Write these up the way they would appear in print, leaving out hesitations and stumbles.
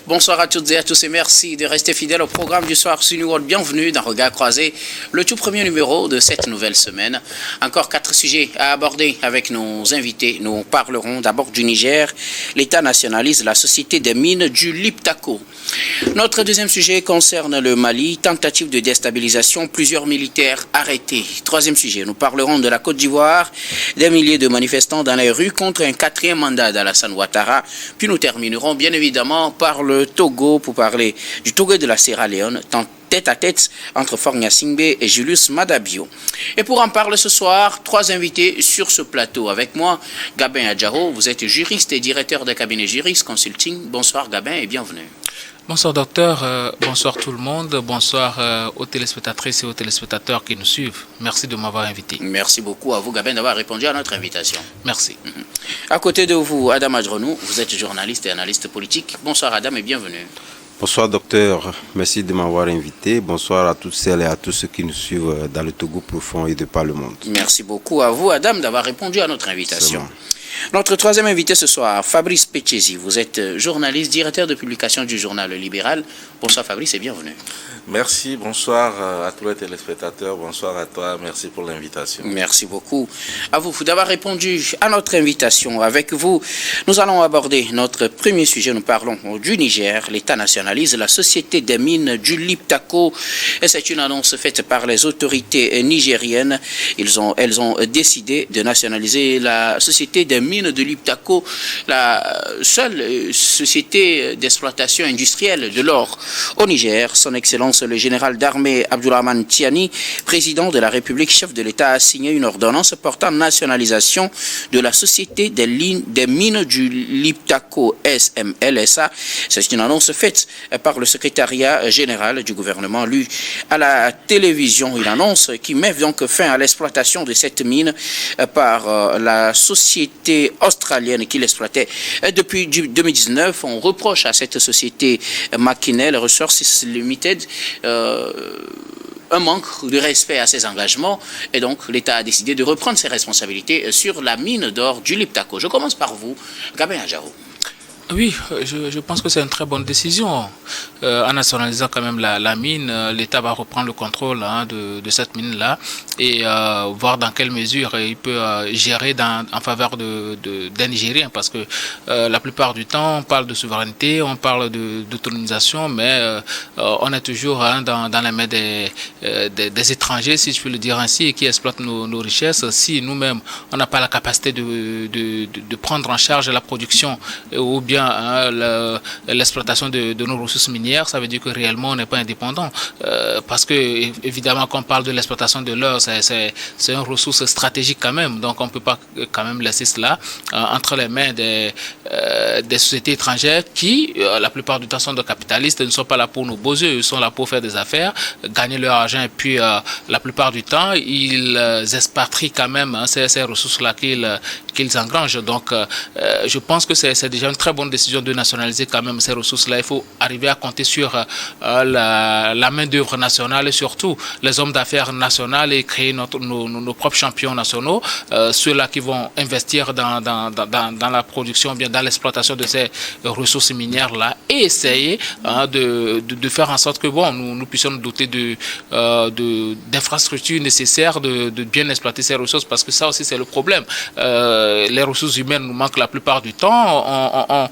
Bonsoir à toutes et à tous et merci de rester fidèles au programme du soir sur New World. Bienvenue dans Regard Croisé, le tout premier numéro de cette nouvelle semaine. Encore 4 sujets à aborder avec nos invités. Nous parlerons d'abord du Niger. L'État nationalise la société des mines du Liptako. Notre deuxième sujet concerne le Mali. Tentative de déstabilisation, plusieurs militaires arrêtés. Troisième sujet, nous parlerons de la Côte d'Ivoire, des milliers de manifestants dans les rues contre un 4e mandat d'Alassane Ouattara. Puis nous terminerons bien évidemment par le Togo pour parler du Togo et de la Sierra Leone, tête à tête entre Fornia Singbe et Julius Madabio. Et pour en parler ce soir, 3 invités sur ce plateau. Avec moi, Gabin Adjaro, vous êtes juriste et directeur de cabinet Juris Consulting. Bonsoir Gabin et bienvenue. Bonsoir docteur, bonsoir tout le monde, bonsoir aux téléspectatrices et aux téléspectateurs qui nous suivent. Merci de m'avoir invité. Merci beaucoup à vous Gabin d'avoir répondu à notre invitation. Merci. À côté de vous, Adam Adjronou, vous êtes journaliste et analyste politique. Bonsoir Adam et bienvenue. Bonsoir docteur, merci de m'avoir invité. Bonsoir à toutes celles et à tous ceux qui nous suivent dans le Togo profond et de par le monde. Merci beaucoup à vous Adam d'avoir répondu à notre invitation. Notre troisième invité ce soir, Fabrice Pechesi. Vous êtes journaliste, directeur de publication du journal Libéral. Bonsoir Fabrice et bienvenue. Merci, bonsoir à tous les téléspectateurs, bonsoir à toi, merci pour l'invitation. Merci beaucoup à vous d'avoir répondu à notre invitation. Avec vous, nous allons aborder notre premier sujet. Nous parlons du Niger. L'État nationalise la société des mines du Liptako. Et c'est une annonce faite par les autorités nigériennes. Elles ont décidé de nationaliser la société des mines de Liptako, la seule société d'exploitation industrielle de l'or au Niger. Son Excellence le général d'armée Abdourahmane Tiani, président de la République, chef de l'État, a signé une ordonnance portant nationalisation de la société des mines du Liptako SMLSA. C'est une annonce faite par le secrétariat général du gouvernement, lu à la télévision. Une annonce qui met donc fin à l'exploitation de cette mine par la société australienne qui l'exploitait depuis 2019. On reproche à cette société Makinel Resources Limited un manque de respect à ses engagements et donc l'État a décidé de reprendre ses responsabilités sur la mine d'or du Liptako. Je commence par vous, Gabin Adjaro. Oui, je pense que c'est une très bonne décision. En nationalisant quand même la mine, l'État va reprendre le contrôle de cette mine-là et voir dans quelle mesure il peut gérer en faveur des Nigériens. Parce que la plupart du temps, on parle de souveraineté, on parle d'autonomisation, mais on est toujours dans les mains des étrangers, si je peux le dire ainsi, qui exploitent nos richesses. Si nous-mêmes, on n'a pas la capacité de prendre en charge la production ou bien l'exploitation de nos ressources minières, ça veut dire que réellement on n'est pas indépendant. Parce que évidemment quand on parle de l'exploitation de l'or, c'est une ressource stratégique quand même, donc on ne peut pas quand même laisser cela entre les mains des sociétés étrangères qui, la plupart du temps, sont des capitalistes, ne sont pas là pour nos beaux yeux, ils sont là pour faire des affaires, gagner leur argent et puis la plupart du temps, ils expatrient quand même ces ressources-là qu'ils engrangent. Donc je pense que c'est déjà une très bonne décision de nationaliser quand même ces ressources-là. Il faut arriver à compter sur la main-d'œuvre nationale et surtout les hommes d'affaires nationaux et créer nos propres champions nationaux, ceux-là qui vont investir dans la production, bien dans l'exploitation de ces ressources minières-là et essayer de faire en sorte que nous puissions nous doter d'infrastructures nécessaires de bien exploiter ces ressources parce que ça aussi c'est le problème. Les ressources humaines nous manquent la plupart du temps.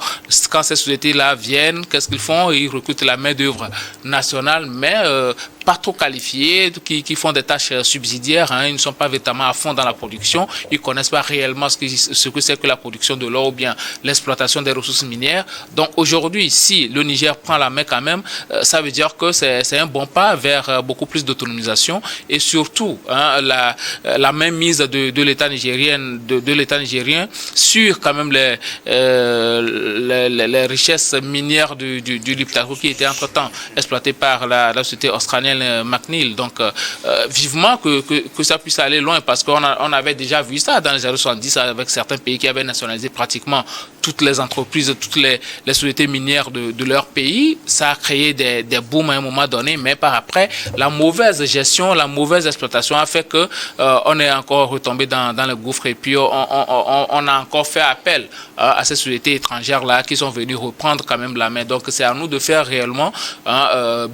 Quand ces sociétés-là viennent, qu'est-ce qu'ils font? Ils recrutent la main-d'œuvre nationale, mais pas trop qualifiés, qui font des tâches subsidiaires. Ils ne sont pas véritablement à fond dans la production. Ils ne connaissent pas réellement ce que c'est que la production de l'or ou bien l'exploitation des ressources minières. Donc aujourd'hui, si le Niger prend la main quand même, ça veut dire que c'est un bon pas vers beaucoup plus d'autonomisation et surtout la mainmise de l'État nigérien sur quand même les richesses minières du Liptako qui étaient entre-temps exploitées par la société australienne McNeil. Donc vivement que ça puisse aller loin parce qu'on avait déjà vu ça dans les années 70 avec certains pays qui avaient nationalisé pratiquement toutes les entreprises, toutes les sociétés minières de leur pays. Ça a créé des booms à un moment donné, mais par après, la mauvaise gestion, la mauvaise exploitation a fait que on est encore retombé dans le gouffre et puis on a encore fait appel à ces sociétés étrangères-là qui sont venues reprendre quand même la main. Donc c'est à nous de faire réellement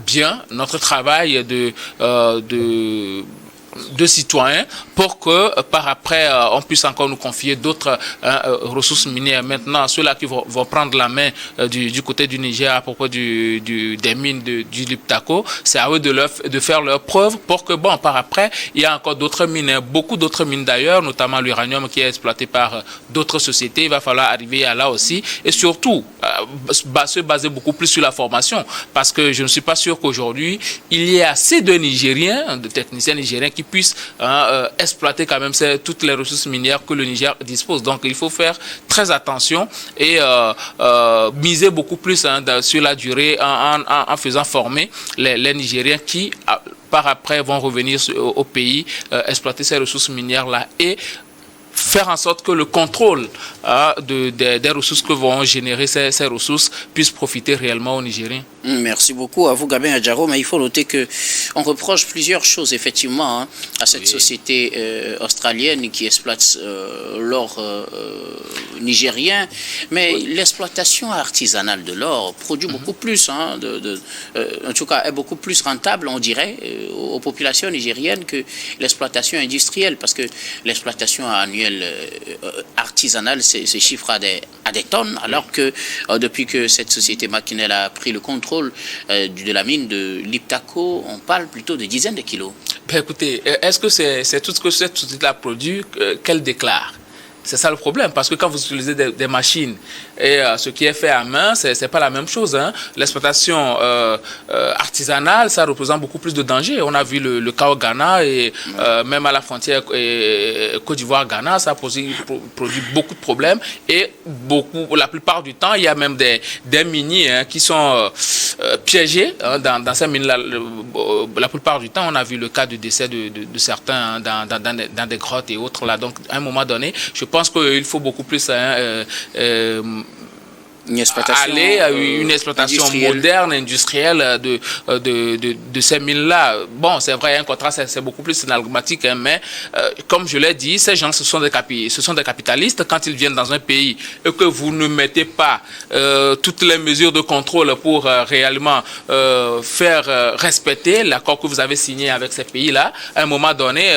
bien notre travail de citoyens pour que par après on puisse encore nous confier d'autres ressources minières. Maintenant, ceux-là qui vont prendre la main du côté du Niger à propos des mines du Liptako, c'est à eux de faire leurs preuves pour que, bon, par après, il y a encore d'autres mines, beaucoup d'autres mines d'ailleurs, notamment l'uranium qui est exploité par d'autres sociétés. Il va falloir arriver à là aussi et surtout se baser beaucoup plus sur la formation, parce que je ne suis pas sûr qu'aujourd'hui il y ait assez de Nigériens, de techniciens nigériens qui puissent exploiter quand même toutes les ressources minières que le Niger dispose. Donc il faut faire très attention et miser beaucoup plus sur la durée en faisant former les Nigériens qui par après vont revenir au pays, exploiter ces ressources minières là et faire en sorte que le contrôle des ressources que vont générer ces ressources puisse profiter réellement aux Nigériens. Merci beaucoup à vous, Gabin Adjaro. Mais il faut noter qu'on reproche plusieurs choses, effectivement, à cette société australienne qui exploite l'or nigérien. Mais l'exploitation artisanale de l'or produit beaucoup plus, en tout cas, est beaucoup plus rentable, on dirait, aux populations nigériennes que l'exploitation industrielle. Parce que l'exploitation annuelle artisanale se chiffre à des tonnes, alors que depuis que cette société maquinelle a pris le contrôle de la mine de Liptako, on parle plutôt de dizaines de kilos. Ben écoutez, est-ce que c'est tout ce que cette société-là produit qu'elle déclare? C'est ça le problème, parce que quand vous utilisez des machines et ce qui est fait à main, c'est pas la même chose. L'exploitation artisanale, ça représente beaucoup plus de dangers. On a vu le cas au Ghana et même à la frontière Côte d'Ivoire-Ghana, ça produit beaucoup de problèmes et la plupart du temps, il y a même des miniers qui sont piégés dans ces mines-là. La plupart du temps, on a vu le cas du décès de certains dans des grottes et autres là. Donc, à un moment donné, je pense qu'il faut beaucoup plus une exploitation moderne, industrielle de ces mines-là. Bon, c'est vrai, un contrat, c'est beaucoup plus synalgmatique, mais comme je l'ai dit, ces gens, ce sont des capitalistes. Quand ils viennent dans un pays et que vous ne mettez pas toutes les mesures de contrôle pour réellement faire respecter l'accord que vous avez signé avec ces pays-là, à un moment donné,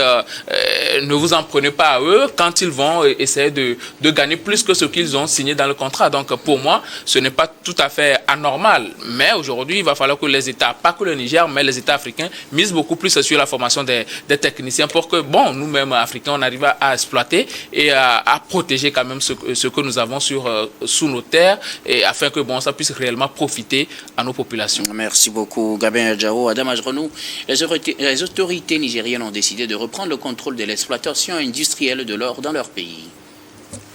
ne vous en prenez pas à eux quand ils vont essayer de gagner plus que ce qu'ils ont signé dans le contrat. Donc, pour moi, ce n'est pas tout à fait anormal. Mais aujourd'hui, il va falloir que les États, pas que le Niger, mais les États africains, misent beaucoup plus sur la formation des techniciens pour que, bon, nous-mêmes, Africains, on arrive à exploiter et à protéger quand même ce que nous avons sous nos terres et afin que, bon, ça puisse réellement profiter à nos populations. Merci beaucoup, Gabin Adjaro. Adam Ajronou, les autorités nigériennes ont décidé de reprendre le contrôle de l'exploitation industrielle de l'or dans leur pays.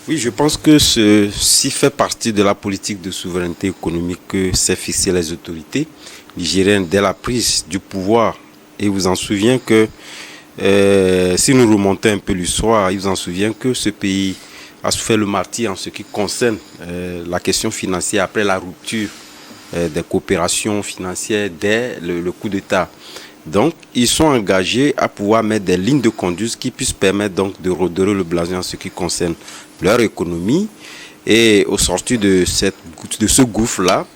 Oui, je pense que ceci fait partie de la politique de souveraineté économique que s'est fixée les autorités nigériennes dès la prise du pouvoir. Et vous en souvenez que, si nous remontons un peu l'histoire, il vous en souvient que ce pays a souffert le martyre en ce qui concerne la question financière après la rupture des coopérations financières dès le coup d'État. Donc, ils sont engagés à pouvoir mettre des lignes de conduite qui puissent permettre donc de redorer le blason en ce qui concerne leur économie. Et au sortir de ce gouffre-là,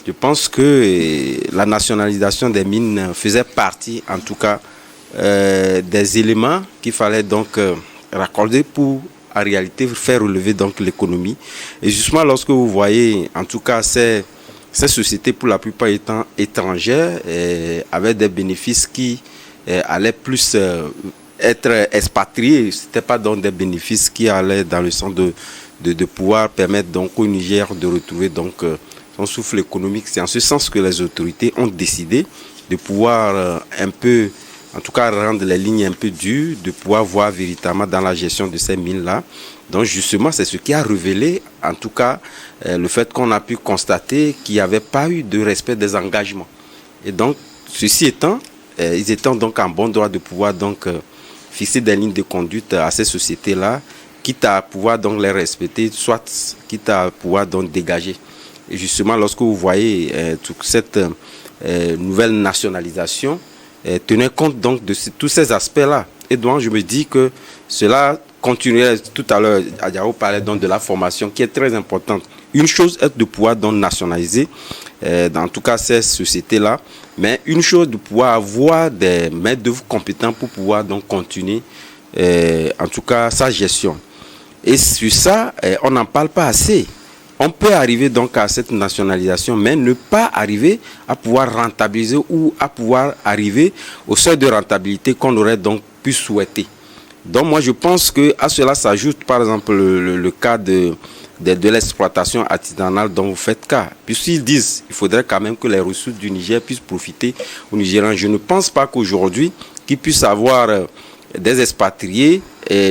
je pense que la nationalisation des mines faisait partie, en tout cas, des éléments qu'il fallait donc raccorder pour, en réalité, faire relever donc l'économie. Et justement, lorsque vous voyez, en tout cas, ces sociétés, pour la plupart étant étrangères, avaient des bénéfices qui allaient plus être expatriés. Ce n'était pas donc des bénéfices qui allaient dans le sens de pouvoir permettre donc au Niger de retrouver donc son souffle économique. C'est en ce sens que les autorités ont décidé de pouvoir un peu, en tout cas rendre les lignes un peu dures, de pouvoir voir véritablement dans la gestion de ces mines-là. Donc justement, c'est ce qui a révélé, en tout cas, le fait qu'on a pu constater qu'il n'y avait pas eu de respect des engagements. Et donc, ceci étant, ils étaient donc en bon droit de pouvoir donc fixer des lignes de conduite à ces sociétés-là quitte à pouvoir donc les respecter, soit quitte à pouvoir donc dégager. Et justement, lorsque vous voyez toute cette nouvelle nationalisation, tenez compte donc de tous ces aspects-là. Et donc, je me dis que cela continuerait. Tout à l'heure, Adiao parlait donc de la formation qui est très importante. Une chose est de pouvoir donc nationaliser, dans tout cas ces sociétés-là, mais une chose de pouvoir avoir des maîtres d'œuvre compétents pour pouvoir donc continuer, en tout cas, sa gestion. Et sur ça, on n'en parle pas assez. On peut arriver donc à cette nationalisation, mais ne pas arriver à pouvoir rentabiliser ou à pouvoir arriver au seuil de rentabilité qu'on aurait donc pu souhaiter. Donc moi je pense que à cela s'ajoute par exemple le cas de l'exploitation artisanale dont vous faites cas. Puisqu'ils disent qu'il faudrait quand même que les ressources du Niger puissent profiter aux Nigériens. Je ne pense pas qu'aujourd'hui qu'ils puissent avoir des expatriés,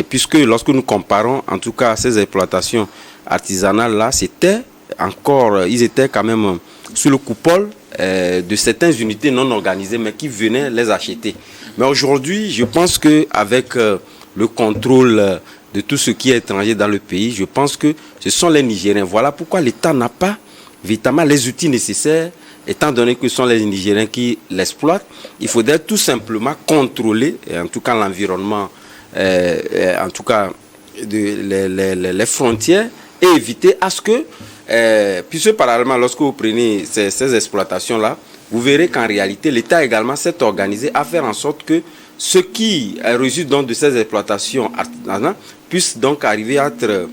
puisque lorsque nous comparons en tout cas ces exploitations artisanales là, ils étaient quand même sous le coupole de certaines unités non organisées mais qui venaient les acheter. Mais aujourd'hui, je pense qu'avec le contrôle de tout ce qui est étranger dans le pays, je pense que ce sont les Nigériens. Voilà pourquoi l'État n'a pas véritablement les outils nécessaires, étant donné que ce sont les Nigériens qui l'exploitent. Il faudrait tout simplement contrôler, en tout cas l'environnement, en tout cas les frontières, et éviter à ce que, puisque parallèlement, lorsque vous prenez ces exploitations-là, vous verrez qu'en réalité, l'État également s'est organisé à faire en sorte que ce qui résulte donc de ces exploitations artisanales puisse donc arriver à être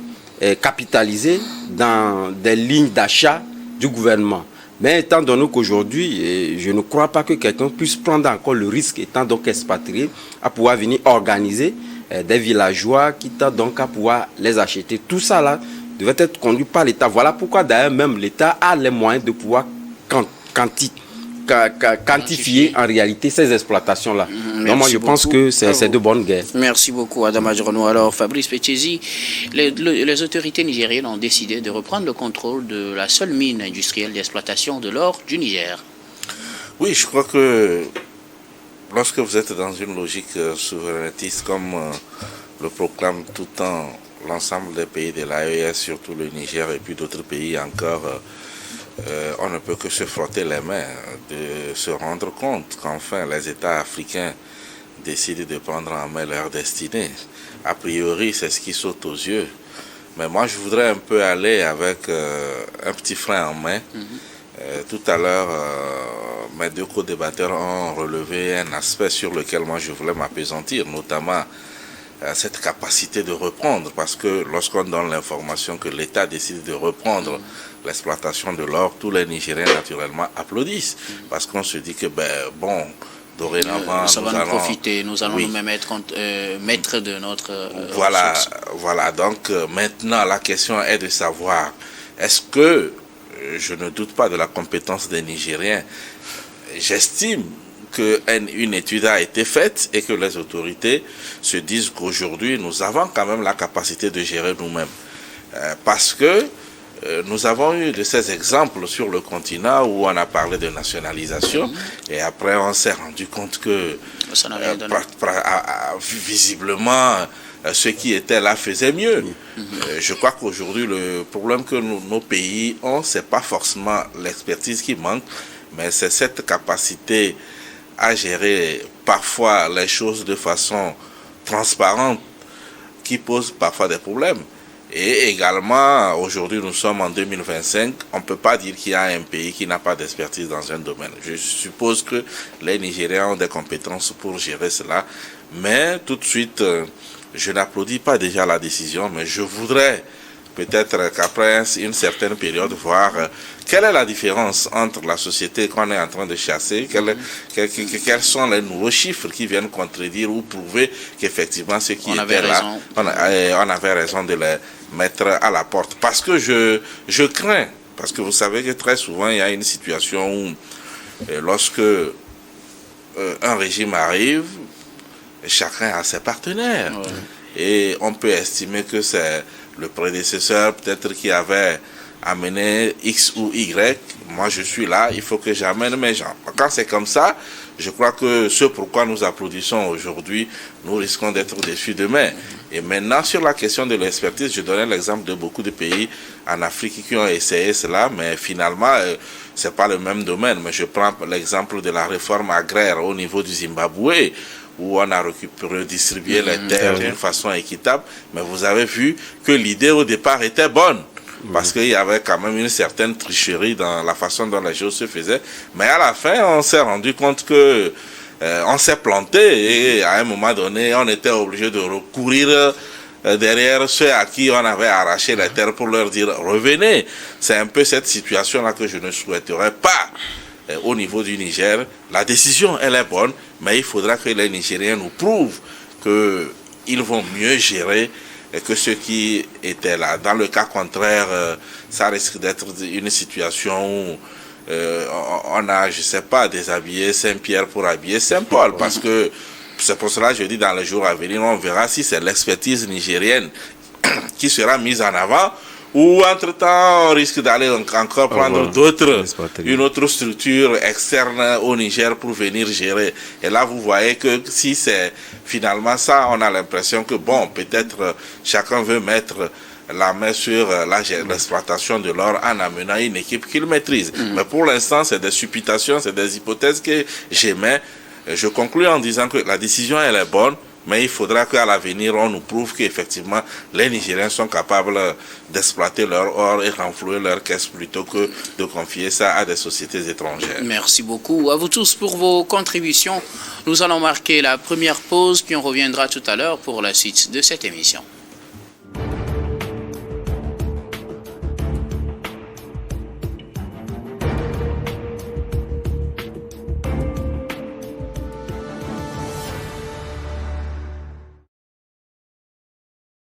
capitalisé dans des lignes d'achat du gouvernement. Mais étant donné qu'aujourd'hui, je ne crois pas que quelqu'un puisse prendre encore le risque, étant donc expatrié, à pouvoir venir organiser des villageois, quitte donc à pouvoir les acheter. Tout ça là devait être conduit par l'État. Voilà pourquoi d'ailleurs même l'État a les moyens de pouvoir quantifier en réalité ces exploitations-là. Donc moi je pense que c'est de bonne guerre. Merci beaucoup Adama Djorono. Alors Fabrice Petchezi, les autorités nigériennes ont décidé de reprendre le contrôle de la seule mine industrielle d'exploitation de l'or du Niger. Oui, je crois que lorsque vous êtes dans une logique souverainiste comme le proclame tout le temps l'ensemble des pays de l'AES, surtout le Niger et puis d'autres pays encore, on ne peut que se frotter les mains, de se rendre compte qu'enfin les États africains décident de prendre en main leur destinée. A priori, c'est ce qui saute aux yeux. Mais moi, je voudrais un peu aller avec un petit frein en main. Tout à l'heure, mes deux co-débatteurs ont relevé un aspect sur lequel moi je voulais m'appesantir, notamment cette capacité de reprendre, parce que lorsqu'on donne l'information que l'État décide de reprendre l'exploitation de l'or, tous les Nigériens naturellement applaudissent, parce qu'on se dit que dorénavant ça va nous profiter, nous allons nous même être maîtres de notre voilà, donc maintenant la question est de savoir, est-ce que, je ne doute pas de la compétence des Nigériens, j'estime qu'une étude a été faite et que les autorités se disent qu'aujourd'hui, nous avons quand même la capacité de gérer nous-mêmes. Parce que nous avons eu de ces exemples sur le continent où on a parlé de nationalisation et après on s'est rendu compte que visiblement ceux qui étaient là faisaient mieux. Je crois qu'aujourd'hui le problème que nos pays ont, c'est pas forcément l'expertise qui manque, mais c'est cette capacité à gérer parfois les choses de façon transparente qui pose parfois des problèmes. Et également, aujourd'hui nous sommes en 2025, on ne peut pas dire qu'il y a un pays qui n'a pas d'expertise dans un domaine. Je suppose que les Nigériens ont des compétences pour gérer cela, mais tout de suite, je n'applaudis pas déjà la décision, mais je voudrais peut-être qu'après une certaine période, voir quelle est la différence entre la société qu'on est en train de chasser, quels sont les nouveaux chiffres qui viennent contredire ou prouver qu'effectivement ceux qui étaient là, on avait raison de les mettre à la porte. Parce que je crains, parce que vous savez que très souvent il y a une situation où lorsque un régime arrive, chacun a ses partenaires. Et on peut estimer que c'est le prédécesseur peut-être qui avait amené X ou Y. Moi je suis là, il faut que j'amène mes gens. Quand c'est comme ça, je crois que ce pourquoi nous applaudissons aujourd'hui, nous risquons d'être déçus demain. Et maintenant, sur la question de l'expertise, je donnais l'exemple de beaucoup de pays en Afrique qui ont essayé cela, mais finalement, c'est pas le même domaine. Mais je prends l'exemple de la réforme agraire au niveau du Zimbabwe, où on a redistribué les terres d'une façon équitable. Mais vous avez vu que l'idée au départ était bonne, parce qu'il y avait quand même une certaine tricherie dans la façon dont les choses se faisaient. Mais à la fin, on s'est rendu compte que on s'est planté, et à un moment donné, on était obligé de recourir derrière ceux à qui on avait arraché les terres pour leur dire revenez. C'est un peu cette situation-là que je ne souhaiterais pas au niveau du Niger. La décision, elle est bonne, mais il faudra que les Nigériens nous prouvent qu'ils vont mieux gérer que ceux qui étaient là. Dans le cas contraire, ça risque d'être une situation où on a, je sais pas, déshabillé Saint-Pierre pour habiller Saint-Paul, parce que c'est pour cela que je dis dans les jours à venir, on verra si c'est l'expertise nigérienne qui sera mise en avant, ou entre-temps on risque d'aller encore prendre une autre structure externe au Niger pour venir gérer. Et là vous voyez que si c'est finalement ça, on a l'impression que bon, peut-être chacun veut mettre la main sur l'exploitation de l'or en amenant une équipe qu'il maîtrise. Mais pour l'instant, c'est des supputations, c'est des hypothèses que j'émets. Je conclue en disant que la décision, elle est bonne, mais il faudra qu'à l'avenir, on nous prouve qu'effectivement, les Nigériens sont capables d'exploiter leur or et renflouer leur caisse plutôt que de confier ça à des sociétés étrangères. Merci beaucoup à vous tous pour vos contributions. Nous allons marquer la première pause, puis on reviendra tout à l'heure pour la suite de cette émission.